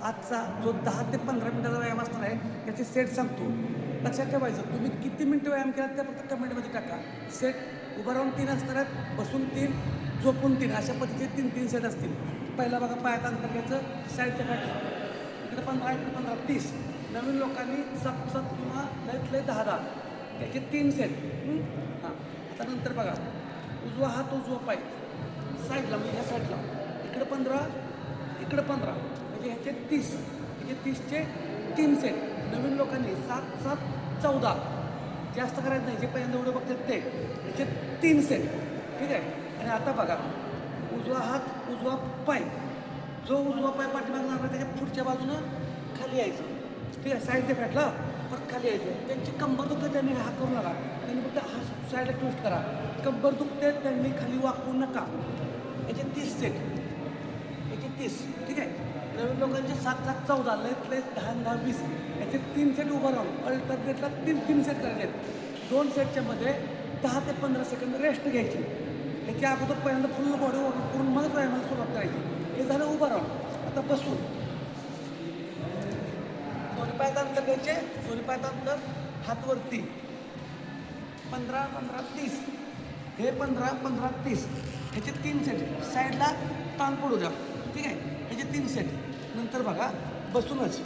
आजचा जो 10 ते 15 मिनिटाचा व्यायाम असणार आहे त्याचे सेट सांगतो. लक्षात ठेवायचं, तुम्ही किती मिनटं व्यायाम केला ते फक्त कमेंटमध्ये टाका. सेट उभं राहून 3 असणार आहेत, बसून 3, झोपून 3, अशा पद्धतीचे 3-3 सेट असतील. पहिला बघा, पायात अंतर घ्यायचं, साईडच्या बॅटला इकडे 15, इकडे 15, 30. नवीन लोकांनी 7-7 किंवा लयत लय 10-10 त्याचे 3 सेट. हां, आता नंतर बघा, उजवा हात उजवा पाय साईडला, म्हणजे ह्या साईडला इकडे 15, इकडे 15, म्हणजे ह्याचे 30, ह्याचे 30चे 3 सेट. नवीन लोकांनी 7-7, 14 जास्त करायचं नाही, जे पहिल्यांदा व्हिडिओ बघतात ते ह्याचे 3 सेट. ठीक आहे. आणि आता बघा, उजवा हात उजवा पाय, जो उजवा पाय पाठीमागे जाणार त्याच्या पुढच्या बाजूनं खाली यायचं. ठीक आहे. साईडच्या फॅटला परत खाली यायचं. त्यांची कंबर दुखते त्यांनी हा करू नका, त्यांनी फक्त हा साईडला ट्विस्ट करा. कंबर दुखते त्यांनी खाली वाकवू नका. याचे 30 सेट, याचे 30. ठीक आहे. नवीन लोकांचे 7-7, 14 लय 10-10, 20 याचे 3 सेट उभं राहून अल्टरनेटला 3 सेट करायचे आहेत. 2 सेटच्या मध्ये 10 ते 15 सेकंद रेस्ट घ्यायची. याच्या अगोदर पहिल्यांदा फुल बॉडी वॉर्म करून मगच व्यायामाला सुरुवात करायची. हे झालं उभं राहून. आता बसून दोन्ही पायात अंतर घ्यायचे, दोन्ही पायात अंतर, हात वरती 15-15, 30. हे 15-15, 30 ह्याचे 3 सेट. साईडला ताण पडू द्या. ठीक आहे. ह्याचे 3 सेट. नंतर बघा, बसूनच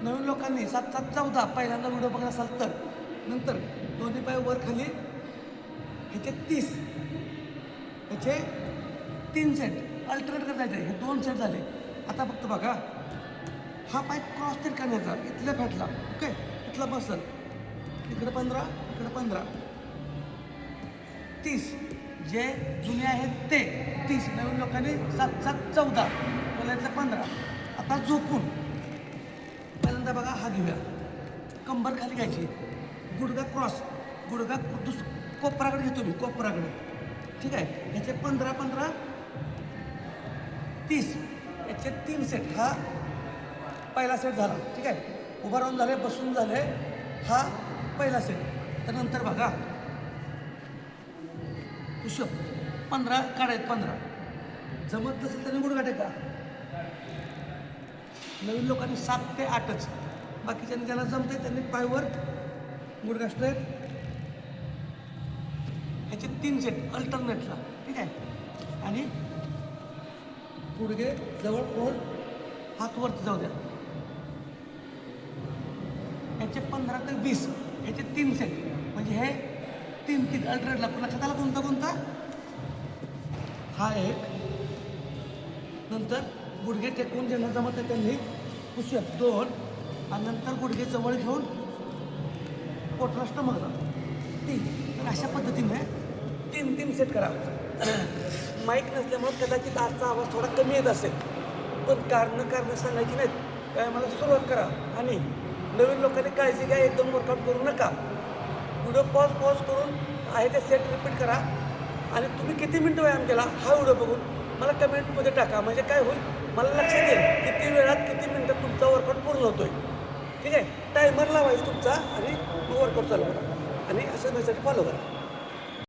नवीन लोकांनी 7-7, 14 पहिल्यांदा व्हिडिओ बघत असाल तर. नंतर दोन्ही पाय वर खाली, ह्याचे 30, ह्याचे 3 सेट अल्टरनेट करायचे. हे 2 सेट झाले. आता फक्त बघा, हा पाय क्रॉस तरी करण्याचा इथल्या फॅटला. ओके. इथला बसल, इकडे 15, इकडे 15, 30. जे जुने आहेत ते 30. नवीन लोकांनी 7-7, 14 पहिल्यातलं 15. आता झोपून पहिल्यांदा बघा, हा घेऊया, कंबर खाली घ्यायची, गुडघा क्रॉस, गुडघा कोपराकडे घेतो मी, कोपराकडे. ठीक आहे. याचे 15-15, 30 याचे 3 सेट. हा पहिला सेट झाला. ठीक आहे. उभं राहून झाले, बसून झाले, हा पहिला सेट. त्यानंतर बघा, पुशअप 15 काढायचं. 15 जमत नसेल त्यांनी गुडघा टेका. नवीन लोकांनी 7 ते 8च, बाकीच्यांनी ज्याला जमते त्यांनी पायवर गुडघा स्ट्रेट. ह्याचे 3 सेट अल्टरनेटला. ठीक आहे. आणि गुडघे जवळ कोण, हात वरती जाऊ द्या. ह्याचे 15 ते 20 ह्याचे 3 सेट. म्हणजे हे 3-3 अल्टरनेटला. लक्षात आला कोणता कोणता? हा एक. नंतर गुडघे टेकवून ज्यांना जमत आहे त्यांनी पुशअप 2. आणि नंतर गुडघे जवळ घेऊन पोटला स्टमकला 3. तर अशा पद्धतीने 3-3 सेट करा. माईक नसल्यामुळे कदाचित आजचा आवाज थोडा कमी येत असेल, पण कारणं सांगायची नाहीत. मला सुरुवात करा. आणि नवीन लोकांनी काळजी घ्या, एकदम वर्कआउट करू नका. व्हिडिओ पॉज करून आहे ते सेट रिपीट करा. आणि तुम्ही किती मिनटं व्यायाम केला हा व्हिडिओ बघून मला कमेंटमध्ये टाका. म्हणजे काय होईल, मला लक्षात येईल किती वेळात किती मिनटं तुमचा वर्कआउट पूर्ण होतोय. ठीक आहे. टायमर लावायचं तुमचा आणि वर्कआउट चालू करा. आणि असं माझ्यासाठी फॉलो करा.